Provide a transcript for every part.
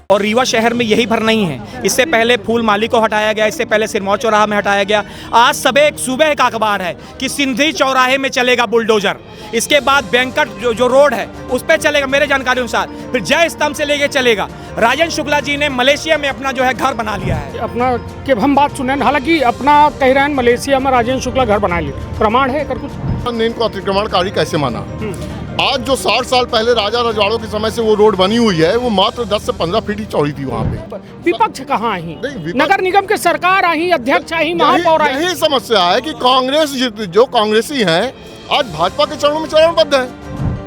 और रीवा शहर में यही भर नहीं है, इससे पहले फूल माली को हटाया गया, इससे पहले सिरमौर चौराहा में हटाया गया। आज सुबह का अखबार है कि सिंधी चौराहे में चलेगा बुलडोजर, इसके बाद बैंकट जो रोड है उस पर चलेगा मेरे जानकारी अनुसार, फिर जय स्तंभ से लेके चलेगा। राजेंद्र शुक्ला जी ने मलेशिया में अपना जो है घर बना लिया है। अपना कि हम बात सुने, हालांकि अपना कह रहे हैं मलेशिया में राजेंद्र शुक्ला घर बना लिया, प्रमाण है कर कुछ? ने इनको अतिक्रमणकारी कैसे माना? आज जो 60 साल पहले राजा रजवाड़ों के समय से वो रोड बनी हुई है, वो मात्र 10 से 15 फीट ही चौड़ी थी। वहाँ पे विपक्ष कहाँ आई? नगर निगम के सरकार आई, अध्यक्ष आई, महापौर आई। यही समस्या है कि कांग्रेस जो कांग्रेसी हैं आज भाजपा के चरणों में चरणबद्ध है।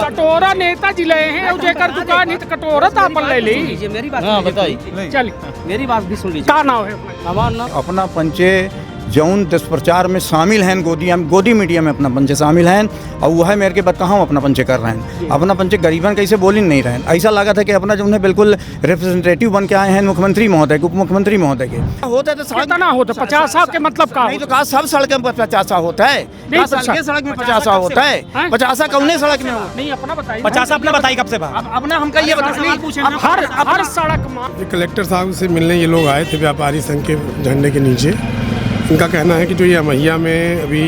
कटोरा नेता जी ले हैं और जेकर दुकान हित कटोरा तो अपन ले ली। मेरी बात बताइए, चल मेरी बात भी सुन लीजिए। का नाम है हमारा नाम अपना पंचे जौन दुष्प्रचार में शामिल हैं, गोदी मीडिया में अपना पंचे शामिल हैं और वह मेरे के बाद कहाँ अपना पंचे कर रहे हैं। अपना पंचे गरीबन कैसे बोल ही नहीं रहे हैं। ऐसा लगा था कि अपना जो उन्हें बिल्कुल रिप्रेजेंटेटिव बन के आए हैं मुख्यमंत्री महोदय के, उप मुख्यमंत्री महोदय के। होता है तो सड़क कितना होता? 50 के मतलब का नहीं तो कहा सब सड़क में 50 होता है, सड़क में 50 होता है। 50 कौने सड़क में हो? नहीं अपना बताइए। 50 अपना बताइए कब से अपना हमका ये हर सड़क में। कलेक्टर साहब से मिलने ये लोग आए थे व्यापारी संघ के झंडे के नीचे। इनका कहना है कि जो ये अमैया में अभी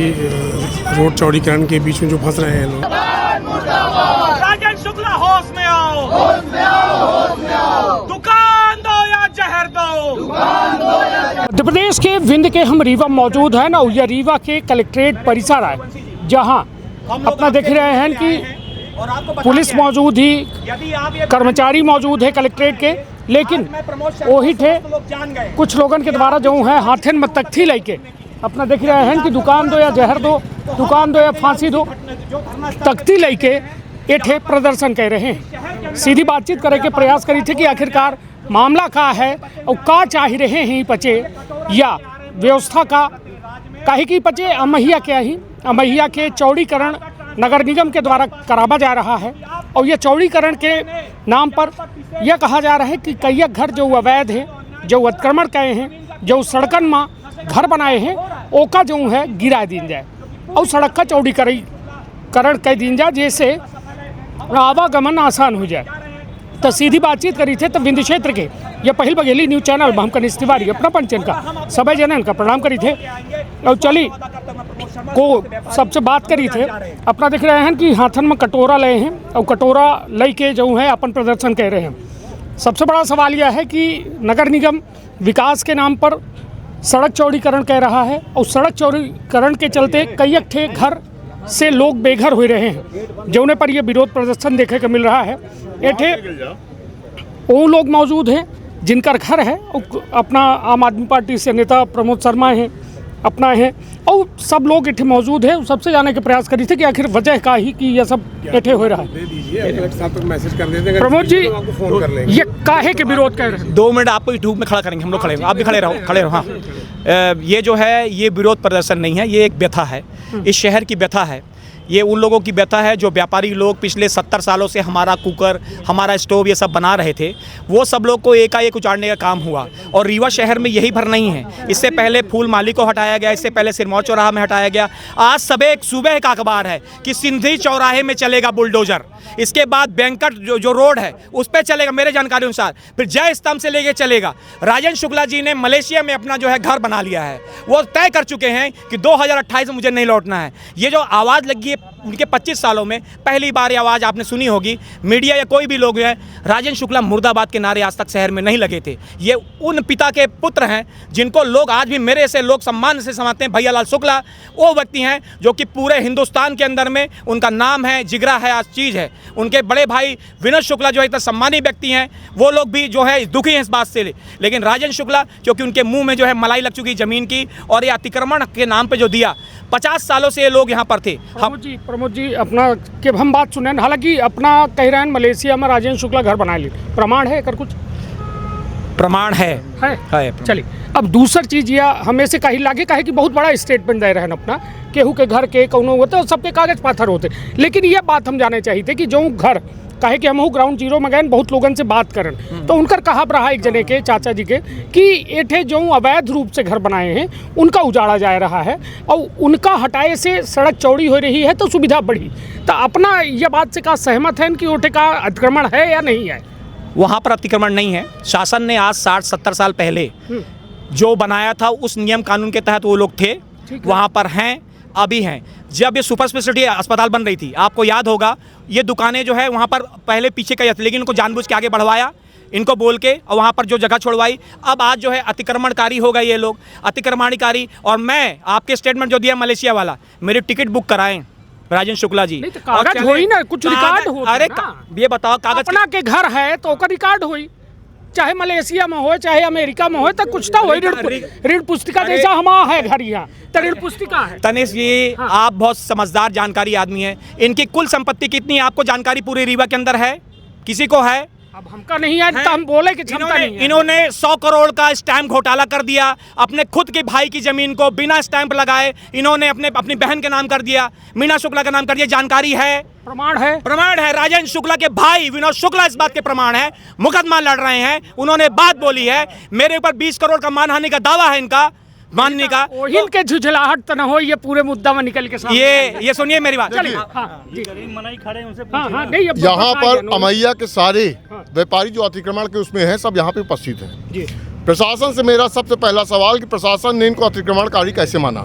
रोड चौड़ीकरण के बीच में जो फंस रहे हैं लोग। राजेंद्र शुक्ला होश में आओ, होश में आओ, होश में आओ। दुकान दो या जहर दो, दुकान दो या जहर। मध्य प्रदेश के विंध्य के हम रीवा मौजूद हैं ना, यह रीवा के कलेक्ट्रेट परिसर है, जहां अपना देख रहे हैं कि पुलिस मौजूद ही, कर्मचारी मौजूद है कलेक्ट्रेट के, लेकिन वही थे कुछ लोगन के द्वारा जो है हाथन में तख्ती लेके अपना देख रहे हैं कि दुकान दो या जहर दो, दुकान दो या फांसी दो, तख्ती लेके ये ठे प्रदर्शन कर रहे हैं। सीधी बातचीत करे के प्रयास करी थे कि आखिरकार मामला का है और का चाह रहे हैं पचे या व्यवस्था का काहे की पचे। अमैया के ही अमैया के चौड़ीकरण नगर निगम के द्वारा करावा जा रहा है और यह चौड़ीकरण के नाम पर यह कहा जा रहा है कि कई घर जो अवैध है, जो अतिक्रमण किए हैं, जो सड़कन में घर बनाए हैं, ओका जो है गिरा दी जाए और सड़क का चौड़ीकरण कर दी जाए, जैसे आवागमन आसान हो जाए। तो सीधी बातचीत करी थे तो विंध्य क्षेत्र के यह पहल बघेली न्यूज चैनल हम कनिष्ठ तिवारी अपना पंचन का सभी जनन का प्रणाम करी थे और चली को सबसे बात करी थे। अपना देख रहे हैं कि हाथन में कटोरा ले हैं और कटोरा ले के जो है अपन प्रदर्शन कर रहे हैं। सबसे बड़ा सवाल यह है कि नगर निगम विकास के नाम पर सड़क चौड़ीकरण कर रहा है और सड़क चौड़ीकरण के चलते कई ठे घर से लोग बेघर हो रहे हैं, जो पर यह विरोध प्रदर्शन देखे को मिल रहा है। ये वो लोग मौजूद हैं जिनका घर है, अपना आम आदमी पार्टी से नेता प्रमोद शर्मा हैं, अपना है और सब लोग इठे मौजूद है। सबसे जाने के प्रयास करी थे कि आखिर वजह का ही कि यह सब इठे हो रहा है। मैसेज कर देते हैं प्रमोद जी, फोन कर लेंगे। ये काहे के विरोध कर रहे हैं? 2 मिनट आपको यूट्यूब में खड़ा करेंगे, हम लोग खड़े हैं, आप भी खड़े रहो। हाँ, ये जो है ये विरोध प्रदर्शन नहीं है, ये एक व्यथा है, इस शहर की व्यथा है। ये उन लोगों की व्यथा है जो व्यापारी लोग पिछले 70 सालों से हमारा कुकर, हमारा स्टोव ये सब बना रहे थे, वो सब लोग को एकाएक उचाड़ने का काम हुआ। और रीवा शहर में यही भर नहीं है, इससे पहले फूल माली को हटाया गया, इससे पहले सिरमौर चौराहा में हटाया गया। आज सुबह का अखबार है कि सिंधी चौराहे में चलेगा बुलडोजर, इसके बाद बैंकट जो रोड है उस पर चलेगा मेरे जानकारी अनुसार, फिर जय स्तंभ से लेके चलेगा। राजेंद्र शुक्ला जी ने मलेशिया में अपना जो है घर बना लिया है, वो तय कर चुके हैं कि 2028 में मुझे नहीं लौटना है। ये जो आवाज़ लगी है उनके 25 सालों में पहली बार ये आवाज़ आपने सुनी होगी, मीडिया या कोई भी लोग हैं। राजेंद्र शुक्ला मुर्दाबाद के नारे आज तक शहर में नहीं लगे थे। ये उन पिता के पुत्र हैं जिनको लोग आज भी मेरे से लोग सम्मान से समझते हैं। भैया लाल शुक्ला वो व्यक्ति हैं जो कि पूरे हिंदुस्तान के अंदर में उनका नाम है, जिगरा है, आज चीज़ है। उनके बड़े भाई विनोद शुक्ला जो है इतना सम्मानित व्यक्ति हैं, वो लोग भी जो है दुखी हैं इस बात से। लेकिन राजेंद्र शुक्ला क्योंकि उनके मुंह में जो है मलाई लग चुकी ज़मीन की, और ये अतिक्रमण के नाम पे जो दिया, 50 सालों से ये लोग यहाँ पर थे। प्रमोद जी अपना कि हम बात सुने, हालांकि अपना कह रहे हैं मलेशिया में राजेंद्र शुक्ला घर बना ली, प्रमाण है कर कुछ? प्रमाण है। चलिए अब दूसरी चीज़ यह हमें से कहीं लागे कहे कि बहुत बड़ा स्टेटमेंट दे रहे हैं अपना, केहू के घर के कौनो होते और सबके कागज पाथर होते, लेकिन यह बात हम जाने चाहिए थे कि जो घर कहे कि हम ग्राउंड जीरो में गए बहुत लोगों से बात करन, तो उनकर कहा रहा एक जने के चाचा जी के कि एठे जो अवैध रूप से घर बनाए हैं उनका उजाड़ा जा रहा है और उनका हटाए से सड़क चौड़ी हो रही है तो सुविधा बढ़ी। तो अपना यह बात से का सहमत है कि ओठे का अतिक्रमण है या नहीं है? वहाँ पर अतिक्रमण नहीं है। शासन ने आज 60-70 साल पहले जो बनाया था उस नियम कानून के तहत वो लोग थे, वहाँ पर हैं, अभी हैं। जब ये सुपर स्पेशलिटी अस्पताल बन रही थी, आपको याद होगा, ये दुकानें जो है वहाँ पर पहले पीछे का थी, लेकिन उनको जानबूझ के आगे बढ़वाया, इनको बोल के, और वहाँ पर जो जगह छोड़वाई। अब आज जो है अतिक्रमणकारी हो गए ये लोग, अतिक्रमणकारी। और मैं आपके स्टेटमेंट जो दिया मलेशिया वाला, मेरी टिकट बुक कराएं राजेंद्र शुक्ला जी। नहीं तो कागज होई ना, कुछ रिकॉर्ड हो। अरे ये बताओ, कागज अपना के घर है तो ओकर रिकॉर्ड होई, चाहे मलेशिया में हो चाहे अमेरिका में हो, तो कुछ तो होई। ऋण पुस्तिका जैसा हमारा है घर यहाँ, तो ऋण पुस्तिका है। तनिष जी, आप बहुत समझदार जानकारी आदमी हैं। इनकी कुल संपत्ति कितनी है आपको जानकारी पूरे रीवा के अंदर है? किसी को है? अब हमका नहीं है तो हम बोले कि क्षमता नहीं है। इन्होंने 100 करोड़ का स्टैंप घोटाला कर दिया। अपने खुद के भाई की जमीन को बिना स्टैंप लगाए इन्होंने अपनी बहन के नाम कर दिया, मीना शुक्ला का नाम कर दिया। जानकारी है, प्रमाण है, प्रमाण है। राजेंद्र शुक्ला के भाई विनोद शुक्ला इस बात के प्रमाण है, मुकदमा लड़ रहे हैं। उन्होंने बात बोली है, मेरे ऊपर 20 करोड़ का मानहानि का दावा है इनका, मानने का। इनके झुझलाहट तो न हो, ये पूरे मुद्दा में निकल के सामने। ये सुनिए मेरी बात। यहाँ पर अमैया के सारे व्यापारी जो अतिक्रमण के उसमें हैं, सब यहाँ पे उपस्थित हैं। प्रशासन से मेरा सबसे पहला सवाल कि प्रशासन ने इनको अतिक्रमणकारी कैसे माना?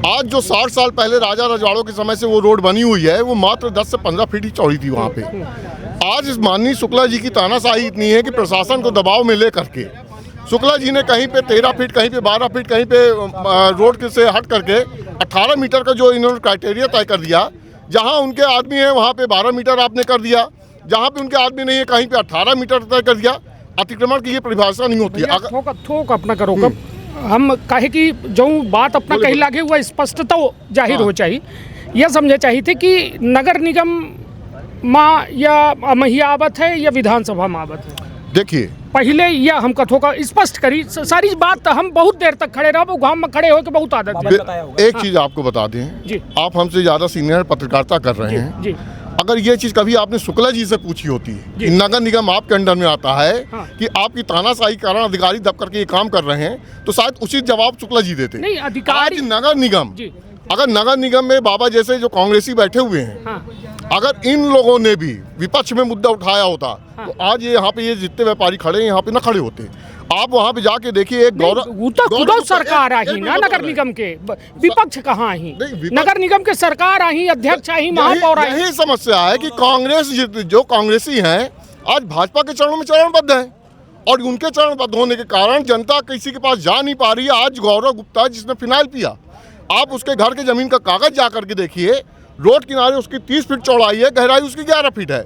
आज जो 60 साल पहले राजा रजवाड़ों के समय से वो रोड बनी हुई है, वो मात्र 10 से 15 फीट ही चौड़ी थी वहाँ पे। आज इस माननीय शुक्ला जी की तानाशाही इतनी है कि प्रशासन को दबाव में ले करके शुक्ला जी ने कहीं पे 13 फीट, कहीं पे 12 फीट, कहीं पे रोड से हट करके 18 मीटर का जो इन्होंने क्राइटेरिया तय कर दिया। जहाँ उनके आदमी हैं वहाँ पे 12 मीटर आपने कर दिया, जहाँ पे उनके आदमी नहीं है कहीं पे 18 मीटर तय कर दिया। अतिक्रमण की ये परिभाषा नहीं होती है। थोक अपना करो कब हम कहे कि जो बात अपना कहीं लागे हुआ स्पष्टता जाहिर हो चाहिए। यह समझे चाहिए थे कि नगर निगम माँ या महिया आवत है या विधानसभा में आवत है। देखिए, पहले यह हम कथों का स्पष्ट करी सारी बात। हम बहुत देर तक खड़े रहो, गांव में खड़े होकर बहुत आदत है। एक चीज आपको बता दें, आप हमसे ज्यादा सीनियर पत्रकारिता कर रहे हैं जी। अगर ये चीज कभी आपने शुक्ला जी से पूछी होती कि नगर निगम आपके अंडर में आता है, कि आपकी तानाशाही कारण अधिकारी दब करके ये काम कर रहे हैं, तो शायद उचित जवाब शुक्ला जी देते। नहीं, अधिकारी आज नगर निगम, अगर नगर निगम में बाबा जैसे जो कांग्रेसी बैठे हुए हैं, अगर इन लोगों ने भी विपक्ष में मुद्दा उठाया होता, तो आज ये यहाँ पे ये जितने व्यापारी खड़े हैं यहाँ पे न खड़े होते। आप वहाँ पे जाके देखिए, एक गौरव सरकार आई ना, नगर निगम के विपक्ष कहाँ आई? नगर निगम के सरकार आई, अध्यक्ष आई, महापौर आई। यही समस्या है कि कांग्रेस जो कांग्रेसी हैं आज भाजपा के चरणों में चरणबद्ध है, और उनके चरणबद्ध होने के कारण जनता किसी के पास जा नहीं पा रही है। आज गौरव गुप्ता जिसने फिनाइल पिया, आप उसके घर के जमीन का कागज जा करके देखिए, रोड किनारे उसकी 30 फीट चौड़ाई है, गहराई उसकी 11 फीट है।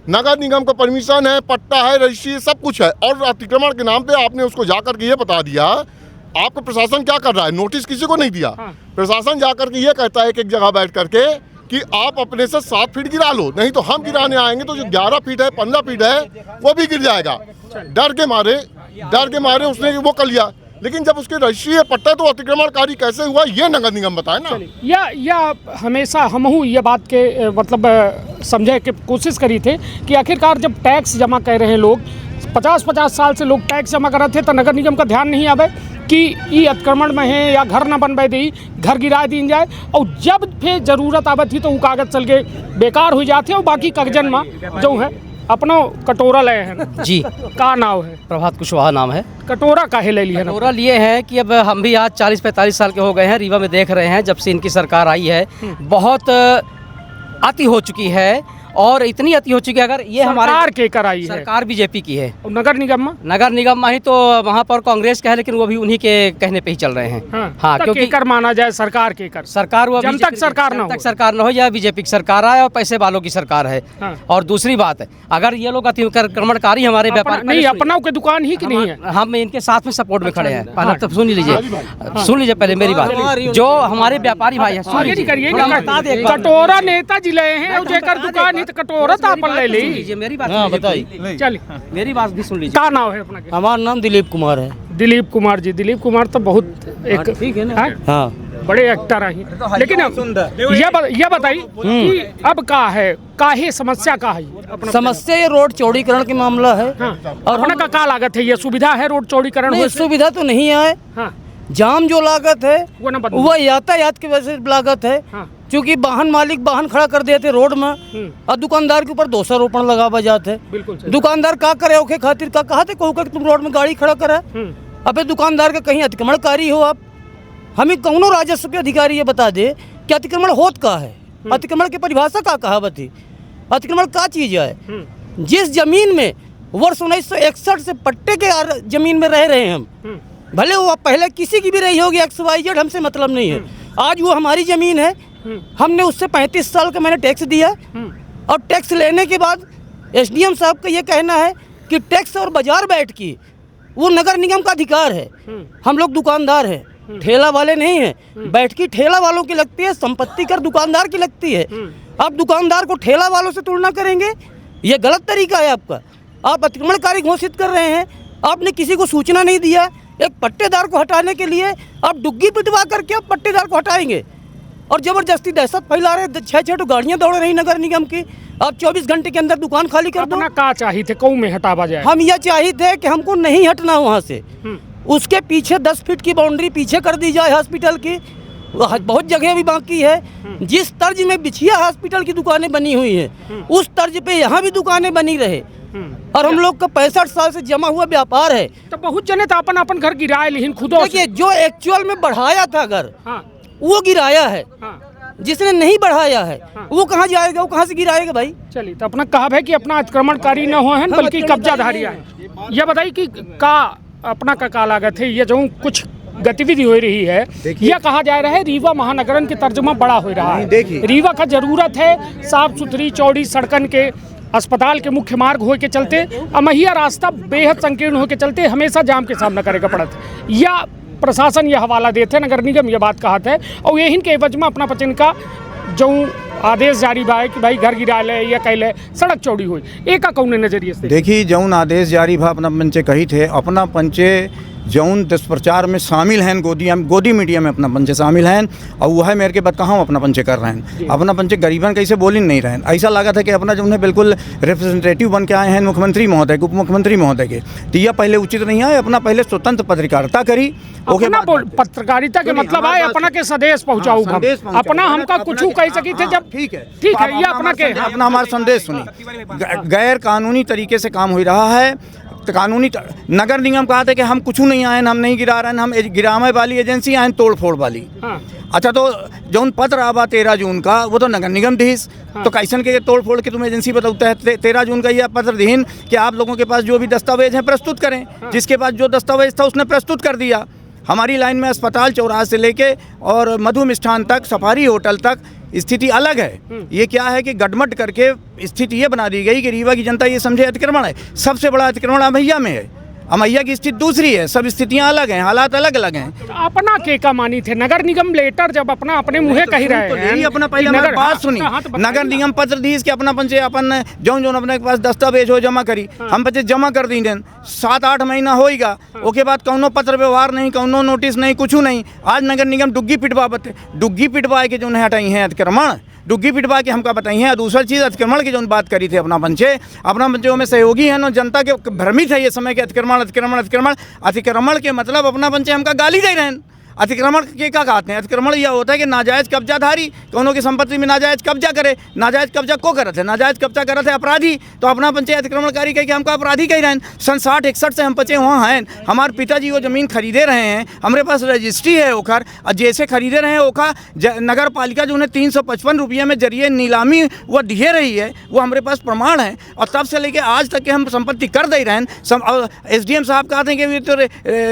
नगर निगम का परमिशन है, पट्टा है, रजिस्ट्री, सब कुछ है, और अतिक्रमण के नाम पे आपने उसको जाकर के ये बता दिया। आपका प्रशासन क्या कर रहा है? नोटिस किसी को नहीं दिया। प्रशासन जाकर के ये कहता है एक जगह बैठ करके कि आप अपने से 7 फीट गिरा लो, नहीं तो हम गिराने आएंगे, तो जो 11 फीट है, 15 फीट है, वो भी गिर जाएगा। डर के मारे उसने वो कर लिया। लेकिन जब उसके रजिस्ट्री है, पट्टा, तो अतिक्रमणकारी कैसे हुआ ये नगर निगम बताए ना। या हमेशा हमहू ये बात के मतलब समझे कि कोशिश करी थे कि आखिरकार जब टैक्स जमा कर रहे हैं लोग, 50-50 साल से लोग टैक्स जमा कर रहे थे, तो नगर निगम का ध्यान नहीं आवे कि ये अतिक्रमण में है या घर न बनवाई दी, घर गिरा दी जाए, और जब फिर जरूरत आवे थी तो वो कागज चल के बेकार हो जाते हैं। और बाकी कागजन में जो है अपना कटोरा ले हैं जी। का नाम है? प्रभात कुशवाहा नाम है। कटोरा काहे ले लिए? कटोरा लिए हैं कि अब हम भी आज 40-45 साल के हो गए हैं, रीवा में देख रहे हैं जब से इनकी सरकार आई है, बहुत अति हो चुकी है, और इतनी अति हो चुकी है। अगर ये हमारे सरकार के कराई है, सरकार बीजेपी की है। नगर निगम में ही तो वहाँ पर कांग्रेस का है, लेकिन वो भी उन्हीं के कहने पे ही चल रहे हैं। हाँ, क्योंकि कर माना जाए सरकार के कर, सरकार वो जब तक सरकार न हो या बीजेपी की सरकार आए और पैसे वालों की सरकार है। और दूसरी बात है, अगर ये लोग अतिक्रमणकारी हमारे व्यापार नहीं, अपना के दुकान ही की नहीं है, हम इनके साथ में सपोर्ट में खड़े हैं। पहले तो सुन लीजिए पहले मेरी बात। जो हमारे व्यापारी भाई है, कटोरा नेताजी ले हैं, दुकान कटोरा ले ली। मेरी बात बताइए, चल मेरी बात भी सुन लीजिए। क्या नाम है अपना? हमारा नाम दिलीप कुमार है। दिलीप कुमार जी, दिलीप कुमार तो बहुत एक ठीक है ना, हाँ, बड़े एक्टर हैं। लेकिन ये बताइए कि अब का है, काहे समस्या का है? समस्या ये रोड चौड़ीकरण के मामला है। और अपना का लागत है? ये सुविधा है रोड चौड़ीकरण? सुविधा तो नहीं है, जाम जो लागत है वो यातायात की वजह से लागत है, क्योंकि वाहन मालिक वाहन खड़ा कर देते रोड में और दुकानदार के ऊपर दोषारोपण लगावा जाते। बिल्कुल सही। दुकानदार का करे ओके खातिर का कहा थे कहू तुम रोड में गाड़ी खड़ा करा। अबे दुकानदार का कहीं अतिक्रमणकारी हो आप, हमें कौनो राजस्व के अधिकारी ये बता दे कि अतिक्रमण होत का है, अतिक्रमण की परिभाषा का कहावत है, अतिक्रमण का चीज है। जिस जमीन में वर्ष 1961 से पट्टे के जमीन में रह रहे हैं हम, भले वो पहले किसी की भी रही होगी XYZ, हमसे मतलब नहीं है। आज वो हमारी जमीन है, हमने उससे 35 साल का मैंने टैक्स दिया और टैक्स लेने के बाद SDM साहब का ये कहना है कि टैक्स और बाजार बैठ की वो नगर निगम का अधिकार है। हम लोग दुकानदार हैं, ठेला वाले नहीं हैं। बैठकी ठेला वालों की लगती है, संपत्ति कर दुकानदार की लगती है। आप दुकानदार को ठेला वालों से तुलना करेंगे, ये गलत तरीका है आपका। आप अतिक्रमणकारी घोषित कर रहे हैं, आपने किसी को सूचना नहीं दिया। एक पट्टेदार को हटाने के लिए आप डुग्गी पिटवा करके आप पट्टेदार को हटाएंगे और जबरदस्ती दहशत फैला रहे। 6-6 तो गाड़ियाँ दौड़ रही नगर निगम की, आप 24 घंटे के अंदर दुकान खाली कर दो। अपना का चाहिए थे कऊ में हटावा जाए? हम यह चाहिए थे कि हमको नहीं हटना वहाँ से, उसके पीछे 10 फीट की बाउंड्री पीछे कर दी जाए हॉस्पिटल की। बहुत जगह भी बाकी है। जिस तर्ज में बिछिया हॉस्पिटल की दुकानें बनी हुई हैं, उस तर्ज पे यहाँ भी दुकानें बनी रहे। और हम लोग का 65 साल से जमा हुआ व्यापार है। तो बहुत जने तो अपन अपन घर गिराए, लेकिन खुदो देखिए जो एक्चुअल में बढ़ाया था घर, हाँ। वो गिराया है। हाँ। जिसने नहीं बढ़ाया है वो कहाँ जाएगा, वो कहाँ से गिराएगा भाई? चलिए, तो अपना कहा है कि अपना अतिक्रमणकारी न हो है बल्कि कब्जाधारी है। यह बताइए कि का अपना का लागत है, ये जो कुछ गतिविधि हो रही है, यह कहा जा रहा है रीवा महानगरन के तर्जुमा बड़ा हो रहा है। रीवा का जरूरत है साफ सुथरी चौड़ी सड़कन के, अस्पताल के मुख्य मार्ग हो के चलते अमहिया रास्ता बेहद संकीर्ण हो के चलते हमेशा जाम के सामना करेगा पड़त, या प्रशासन यह हवाला देते, नगर निगम यह बात कहते है। और यही के एवज में अपना पचन का जो आदेश जारी बा है कि भाई घर गिरा ले या कह ले सड़क चौड़ी हुई, एक कौन नजरिए से देखिए जौन आदेश जारी भा अपना पंचे कही थे, अपना पंचे जौन दुष्प्रचार में शामिल हैं, गोदी मीडिया में अपना पंचे शामिल हैं और वह मेरे के बाद कहाँ अपना पंचे कर रहे हैं। अपना पंचे गरीबन कैसे बोल ही नहीं रहे हैं। ऐसा लगा था कि अपना जो उन्हें बिल्कुल रिप्रेजेंटेटिव बन के आए हैं मुख्यमंत्री महोदय के, उप मुख्यमंत्री महोदय के, तो यह पहले उचित नहीं है। अपना पहले स्वतंत्र पत्रकारिता करी, पत्रकारिता के मतलब है अपना के संदेश पहुँचाऊ, अपना हमका कुछ कह सकी थे जब ठीक है ये अपना के अपना हमारा संदेश सुनी। गैर कानूनी तरीके से काम हो रहा है। तो कानूनी नगर निगम कहा था कि हम कुछ नहीं आए, हम नहीं गिरा रहे हैं, हम गिरावे वाली एजेंसी आए तोड़ फोड़ वाली। हाँ। अच्छा, तो जौन पत्र आवा 13 जून का वो तो नगर निगम दीस। हाँ। तो कैसन के तोड़ फोड़ के तुम एजेंसी बताता है 13 जून का यह पत्र दीन कि आप लोगों के पास जो भी दस्तावेज हैं प्रस्तुत करें। हाँ। जिसके पास जो दस्तावेज था उसने प्रस्तुत कर दिया। हमारी लाइन में अस्पताल चौराहे से लेके और मधु मिष्ठान तक, सफारी होटल तक स्थिति अलग है। ये क्या है कि गडमट करके स्थिति ये बना दी गई कि रीवा की जनता ये समझे अतिक्रमण है। सबसे बड़ा अतिक्रमण अमैया में है, अमैया की स्थिति दूसरी है, सब स्थितियां अलग हैं, हालात अलग अलग हैं। अपना के का मानी थे नगर निगम लेटर जब अपना अपने मुँहे कह रहे हैं, अपना पहले हमारी बात सुनी। नगर निगम पत्र दी कि अपना पंचे अपन जौन अपने पास दस्तावेज हो जमा करी, हम पंचे जमा कर दी। 7-8 महीना होएगा, उसके बाद कौनो पत्र व्यवहार नहीं, कौनो नोटिस नहीं, कुछ नहीं। आज नगर निगम डुग्गी पिटवा के जो हटाई हैं अतिक्रमण, डुग्गी पिटवा के हमका बताई है। दूसरा चीज़ अतिक्रमण की जो बात करी थी अपना पंचे में सहयोगी है ना, जनता के भ्रमित है ये समय के अतिक्रमण के मतलब अपना पंचे हमका गाली दे रहे हैं। अतिक्रमण के क्या कहते हैं? अतिक्रमण यह होता है कि नाजायज़ कब्जाधारी कौनों की संपत्ति में नाजायज़ कब्जा करे। नाजायज़ कब्जा को करते हैं, नाजायज़ कब्जा करते हैं अपराधी। तो अपना पंचायत अतिक्रमणकारी कह के हमको अपराधी कह रहे हैं। सन 60-61 से हम बचे वहाँ हैं। हमारे पिताजी वो ज़मीन खरीदे रहे हैं, हमारे पास रजिस्ट्री है ओखर, और जैसे खरीदे रहे हैं ओखा नगर पालिका जो उन्हें 355 रुपये में जरिए नीलामी वो दिए रही है, वो हमारे पास प्रमाण है। और तब से लेके आज तक के हम संपत्ति कर दे रहे हैं। SDM साहब कहते हैं कि तो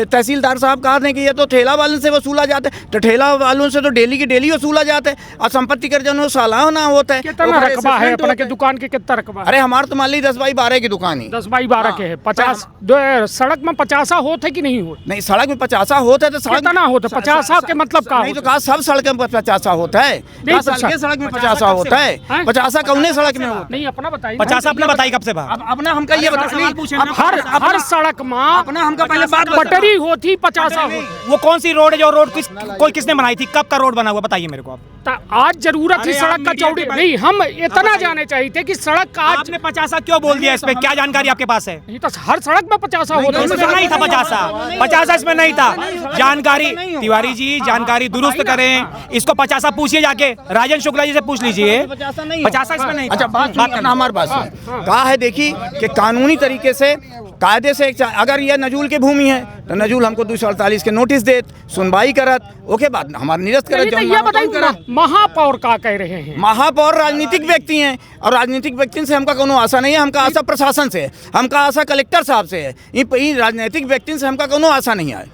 तहसीलदार साहब कहते हैं कि ये तो ठेला वाले से वसूला जाता है, तो ठेला वालों से तो डेली की डेली वसूला जाता है, और संपत्ति कर जो सालाना होता है। कितना रकबा है अपना के दुकान के, कितना रकबा? अरे हमारे तो मान ली 10x12 की दुकान है। 10x12 के है। 50 सड़क में 50 होता है कि नहीं होता? नहीं, सड़क में 50 होता है तो सड़क कितना होता है? 50 के मतलब का नहीं, तो कहा सब सड़क में 50 होता है, सड़क में 50 होता है। 50 कौने सड़क में होता नहीं? अपना बताइए। 50 अपने बताई कब से? अपना हमका ये हर सड़क में अपना हमका पहले बात पटरी होती 50 वो कौन सी रोड है जो रोड किसने बनाई थी? कब का रोड बना हुआ बताइए मेरे को आप। आज जरूरत थी अरे सड़क आप का मीडिया चौड़ी के नहीं, हम इतना जाने चाहिए थे कि सड़क आज आपने 50 क्यों बोल दिया? इसमें क्या जानकारी आपके पास है? नहीं तो हर सड़क में 50 होता है। इसमें नहीं था 50 इसमें नहीं था। जानकारी तिवारी जी जानकारी दुरुस्त करें, इसको 50 पूछिए जाके, राजन शुक्ला जी से पूछ लीजिए। 50 इसमें नहीं था। अच्छा बात करना हमारे पास में कहा है, देखिए कि कानूनी तरीके से कायदे से अगर यह नजूल की भूमि है तो नजूल हमको 248 के नोटिस देत, सुनवाई करत, ओके बाद हमारा निरस्त करत। तो ये बताइए महापौर का कह रहे हैं? महापौर राजनीतिक व्यक्ति हैं और राजनीतिक व्यक्ति से हमका कोनो आशा नहीं है, हमका आशा प्रशासन से है, हमका आशा कलेक्टर साहब से है। इन राजनीतिक व्यक्ति से हमका कोनो आशा नहीं है।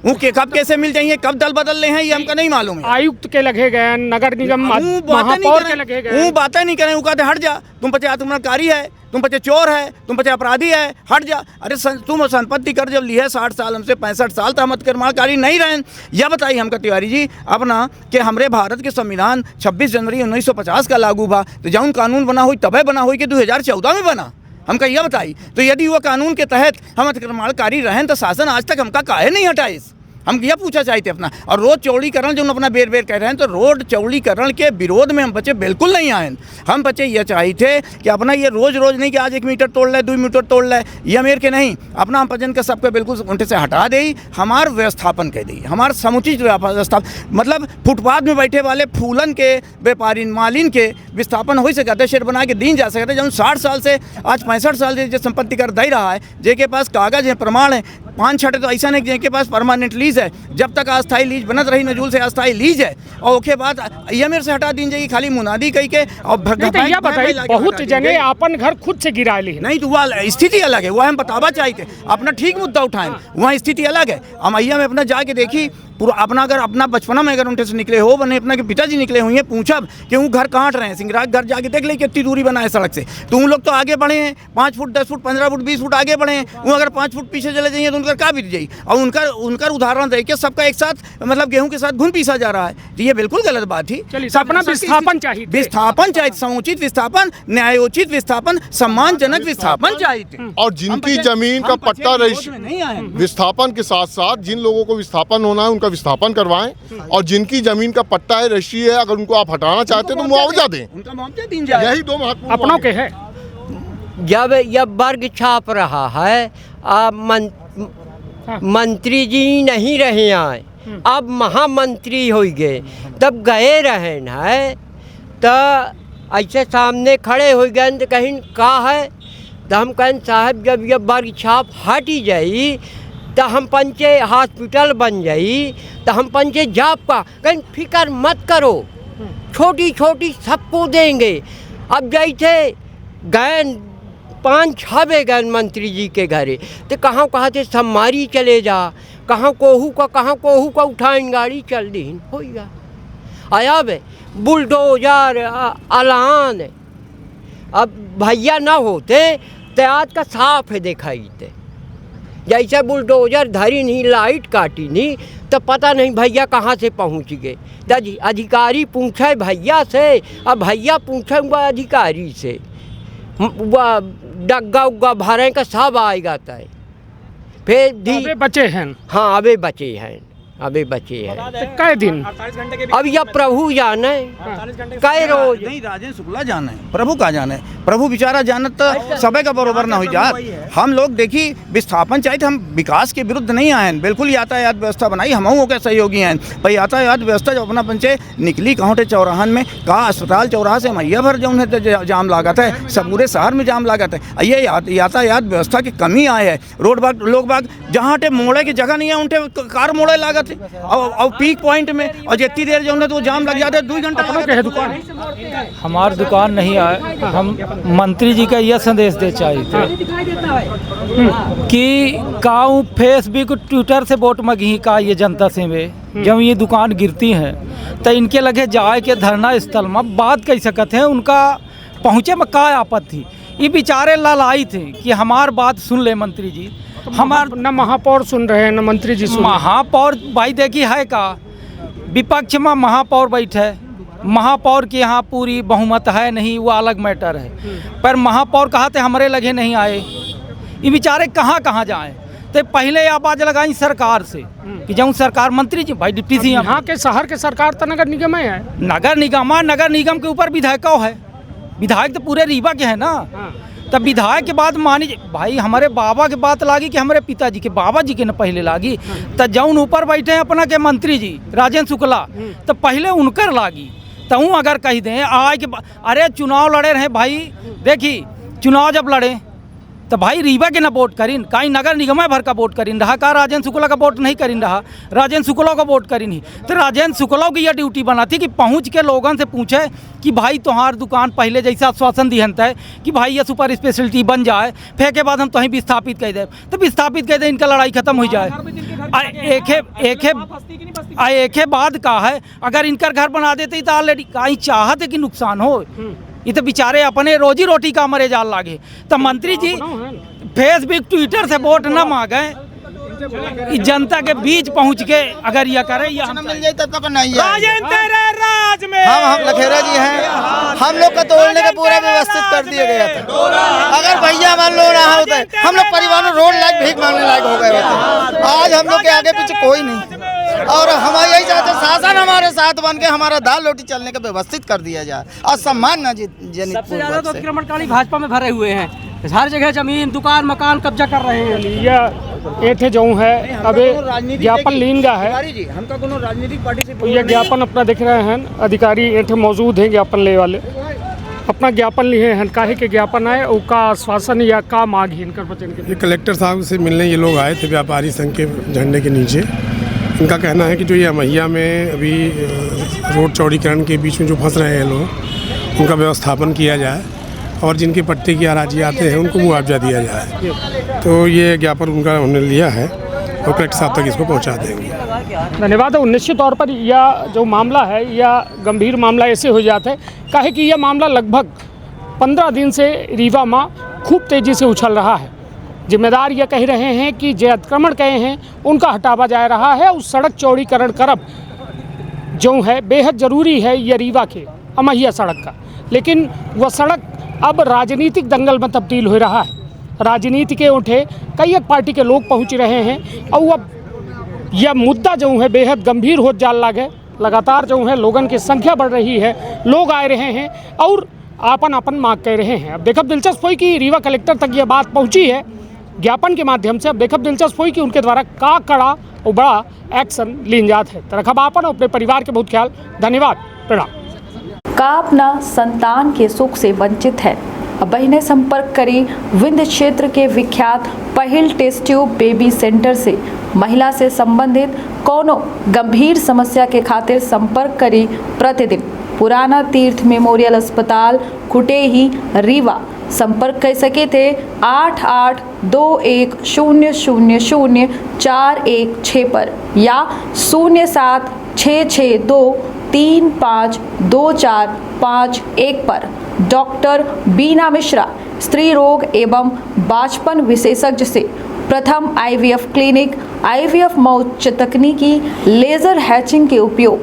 वो के कब कैसे मिल जाएंगे, कब दल बदल रहे हैं, ये हमका नहीं मालूम है। आयुक्त के लगे गए, नगर निगम महापौर के लगे गए, वो बातें नहीं करें, वो कहते हट जा, तुम पचे आत्मकारी है, तुम पचे चोर है, तुम पचे अपराधी है, हट जा। अरे तुम संपत्ति कर जब ली है 60 साल हमसे 65 साल तो हम निर्माणकारी नहीं रहे। यह बताइए हमका तिवारी जी अपना कि हमारे भारत के संविधान 26 जनवरी 1950 का लागू बा, तो जौन कानून बना हुई तबे बना हुई कि 2014 में बना, हमका यह बताई। तो यदि वो कानून के तहत हम अतिक्रमणकारी रहें तो शासन आज तक हमका काहे नहीं हटाए? हम यह पूछा चाहते अपना। और रोड चौड़ीकरण जो अपना बेर बेर कह रहे हैं, तो रोड चौड़ीकरण के विरोध में हम बच्चे बिल्कुल नहीं आए। हम बच्चे यह चाहते कि अपना ये रोज नहीं कि आज 1 मीटर तोड़ ले 2 मीटर तोड़ ले, यह मेर के नहीं, अपना हम पजन के सबके बिल्कुल उनके से हटा दे, हमार व्यवस्थापन कह दी, हमार समुचित व्यवस्था, मतलब फुटपाथ में बैठे वाले फूलन के व्यापारी मालिन के विस्थापन हो सकते, शेड बना के दीन जा सकते। जब 60 साल से आज 65 साल से जो संपत्ति कर दे रहा है, जेके पास कागज है, प्रमाण है, 5-6 तो ऐसा नहीं जिनके पास परमानेंट लीज है, जब तक अस्थायी लीज बनत रही नजूल से अस्थायी लीज है, और उसके बाद ये मेरे से हटा दी जाएगी खाली मुनादी कही के। और बहुत जने अपन घर खुद से गिरा ली नहीं, तो वह स्थिति अलग है, वह हम बतावा चाहते अपना ठीक मुद्दा उठाएं, वहाँ स्थिति अलग है। अमैया में अपना जाके देखी पूरा अपना, अगर अपना बचपना में अगर उनके से निकले हो, बने अपना के पिताजी निकले हुए हैं, पूछब कि वो घर कहाँ रहे हैं, सिंगराज घर जाके देख ले कितनी दूरी बना है सड़क से। तो उन लोग तो आगे बढ़े हैं 5 फुट 10 फुट 15 फुट 20 फुट आगे बढ़े हैं, वो अगर 5 फुट पीछे चले जाइए तो उनका क्या बीत जाए। और उनका उदाहरण दे के सबका एक साथ मतलब गेहूं के साथ घुन पीसा जा रहा है, तो ये बिल्कुल गलत बात थी। अपना विस्थापन चाहिए, विस्थापन चाहिए, समुचित विस्थापन, न्यायोचित विस्थापन, सम्मानजनक विस्थापन चाहिए। और जिनकी जमीन का पट्टा विस्थापन के साथ साथ जिन लोगों को विस्थापन होना है उनका विस्थापन करवाएं, और जिनकी जमीन का पट्टा है, रजिस्ट्री है, अगर उनको आप हटाना चाहते हैं तो मुआवजा दें, उनका मुआवजा दिन जाए। यही 2 महत्वपूर्ण अपनों के है। जब यह वर्ग छाप रहा है, अब मंत्री जी नहीं रहे आए, अब महामंत्री हो गए, तब गए रहे है, तो ऐसे सामने खड़े हो गए तो कहीं का है, तो हम कहें साहब जब यह वर्ग छाप हटी जाई तो हम पंचे हॉस्पिटल बन जाई, तो हम पंचे जाप का कहीं फिक्र मत करो, छोटी छोटी सबको देंगे। अब जैसे गए 5-6 गए मंत्री जी के घरे, तो कहाँ से सम्मारी चले जा, कहाँ कोहू का उठाइन गाड़ी चल दी होगा। आया बे बुलडोजर अलान, अब भैया ना होते तो आज का साफ है दिखाई थे, जैसे बुलडोजर धरी नहीं, लाइट काटी नहीं, तो पता नहीं भैया कहाँ से पहुँच गए। तो अधिकारी पूछे भैया से, अब भैया पूछे वह अधिकारी से, वह डग्गा उग्गा भरे का सब आएगा तय, फिर अबे बचे हैं। हाँ अबे बचे हैं, अबे बचे हैं। कै दिन 48 घंटे के अब यह प्रभु जाने कै रोज नहीं, राजेंद्र शुक्ला जाने, प्रभु का जाने, प्रभु बेचारा जानत तो सबे का बरोबर ना हो जात। हम लोग देखी विस्थापन चाहिए, हम विकास के विरुद्ध नहीं आए हैं, बिल्कुल यातायात व्यवस्था बनाई, हम के सहयोगी हैं, पर यातायात व्यवस्था जो अपना पंचे निकली कहूँ चौराहन में, कहा अस्पताल चौराहा से मैया भर जो है जाम लागत है, सब पूरे शहर में जाम लागत है। ये यातायात व्यवस्था की कमी आए है, रोड बाग लोग बाग जहाँ मोड़े की जगह नहीं है उनके कार मोड़े लागत, और पीक पॉइंट में और जितनी देर जो है तो जाम लग जाता है, 2 घंटा। हमारी दुकान नहीं आए, हम मंत्री जी का यह संदेश दे चाहिए कि काऊ फेसबुक ट्विटर से वोट मगी का ये जनता से में जब ये दुकान गिरती हैं तो इनके लगे जाए के धरना स्थल में बात कह सकते हैं, उनका पहुँचे में का आपत्ति। ये बेचारे लालाई थे कि हमार बात सुन ले मंत्री जी, हमार न महापौर सुन रहे हैं न मंत्री जी सुन। महापौर भाई देखी है का, विपक्ष में महापौर बैठे, महापौर के यहाँ पूरी बहुमत है नहीं, वो अलग मैटर है, पर महापौर कहा थे हमारे लगे नहीं आए, ये बेचारे कहाँ जाएं। तो पहले आवाज लगाई सरकार से कि जब सरकार मंत्री जी भाई डिप्टी सीएम यहाँ के शहर के सरकार तो नगर निगम है। नगर निगम के ऊपर विधायक है, विधायक तो पूरे रीवा के है ना। तब विधायक के बाद मानी भाई हमारे बाबा के बात लागी कि हमारे पिताजी के बाबा जी के न पहले लागी, तो जौन ऊपर बैठे हैं अपना के मंत्री जी राजेंद्र शुक्ला, तो पहले उनकर लागी। तो अगर कह दें आज के अरे चुनाव लड़े रहे भाई, देखी चुनाव जब लड़े तो भाई रीवा के ना वोट करीन, कहीं नगर निगम भर का वोट करीन रहा, का राजेंद्र शुक्ला का वोट नहीं करीन रहा, राजेंद्र शुक्ला का वोट करीन ही। तो राजेंद्र शुक्ला की यह ड्यूटी बना थी कि पहुंच के लोगों से पूछे कि भाई तुम्हार दुकान पहले जैसा आश्वासन दिहन है कि भाई ये सुपर स्पेशलिटी बन जाए, फिर के बाद हम तो विस्थापित कर दे, तो विस्थापित कर दे, इनका लड़ाई खत्म हो जाए। एक बाद का है अगर इनकर घर बना देते तो ऑलरेडी कहीं चाहते कि नुकसान हो, ये तो बेचारे अपने रोजी रोटी का मरे जाल लागे। तो मंत्री जी फेसबुक ट्विटर से वोट न मांगे, जनता के बीच पहुंच के अगर यह करे या मिल जाए तब तक नहीं है। राज में हम लखेरा जी हैं, हम लोग का तोड़ने का पूरा व्यवस्थित कर दिया गया था। अगर भैया मान लो रहा होता है, हम लोग परिवारों रोड लायक भीख मांगने लायक हो गए होते। आज हम लोग के आगे पीछे कोई नहीं, और हम यही चाहते शासन हमारे साथ बन के हमारा दाल रोटी चलने का व्यवस्थित कर दिया जाए और सम्मान न जनित। सबसे ज़्यादा तो अतिक्रमणकारी भाजपा में भरे हुए हैं, हर जगह जमीन दुकान मकान कब्जा कर रहे हैं। ये थे जो है अबे ज्ञापन लीनगा है, हमका कोनो राजनीतिक पार्टी से ये ज्ञापन अपना देख रहे हैं अधिकारी ये मौजूद हैं ज्ञापन ले वाले, अपना ज्ञापन लिए हैं, काहे के ज्ञापन आए और का आश्वासन या का मांग है इनकर वचन के। ये कलेक्टर साहब से मिलने ये लोग आए थे व्यापारी संघ के झंडे के नीचे। इनका कहना है कि जो ये मैया में अभी रोड चौड़ीकरण के बीच में जो फंस रहे हैं लोग, उनका व्यवस्थापन किया जाए और जिनके पट्टे की अराजी आते हैं उनको मुआवजा दिया जाए। तो ये ज्ञापन उनका हमने लिया है और कलेक्टर साहब तक इसको पहुंचा देंगे। धन्यवाद। निश्चित तौर पर यह जो मामला है यह गंभीर मामला ऐसे हो जाता है काहे कि यह मामला लगभग 15 दिन से रीवा में खूब तेज़ी से उछल रहा है। जिम्मेदार यह कह रहे हैं कि जो अतिक्रमण कहे हैं उनका हटावा जा रहा है, उस सड़क चौड़ीकरण करब जो है बेहद ज़रूरी है ये रीवा के अमहिया सड़क का, लेकिन वह सड़क अब राजनीतिक दंगल में तब्दील हो रहा है। राजनीति के उठे कई एक पार्टी के लोग पहुंच रहे हैं और अब यह मुद्दा जो है बेहद गंभीर हो जाल लागे। लगातार जो है लोगों की संख्या बढ़ रही है, लोग आ रहे हैं और आपन मांग कह रहे हैं। अब देखब दिलचस्प हुई कि रीवा कलेक्टर तक ये बात पहुंची है ज्ञापन के माध्यम से। अब देखब दिलचस्प हुई कि उनके द्वारा का कड़ा और बड़ा एक्शन लीन जात है। तो रखब आपन और अपने परिवार के बहुत ख्याल। धन्यवाद, प्रणाम। का अपना संतान के सुख से वंचित है, अब बहने संपर्क करें विंध्य क्षेत्र के विख्यात पहिल टेस्ट ट्यूब बेबी सेंटर से। महिला से संबंधित कोनो गंभीर समस्या के खातिर संपर्क करें प्रतिदिन पुराना तीर्थ मेमोरियल अस्पताल कुटेही रीवा। संपर्क कर सके थे 8821000416 पर या 0766235245 पर। डॉक्टर बीना मिश्रा स्त्री रोग एवं बांझपन विशेषज्ञ से प्रथम IVF क्लिनिक, IVF मौत तकनीकी, लेजर हैचिंग के उपयोग,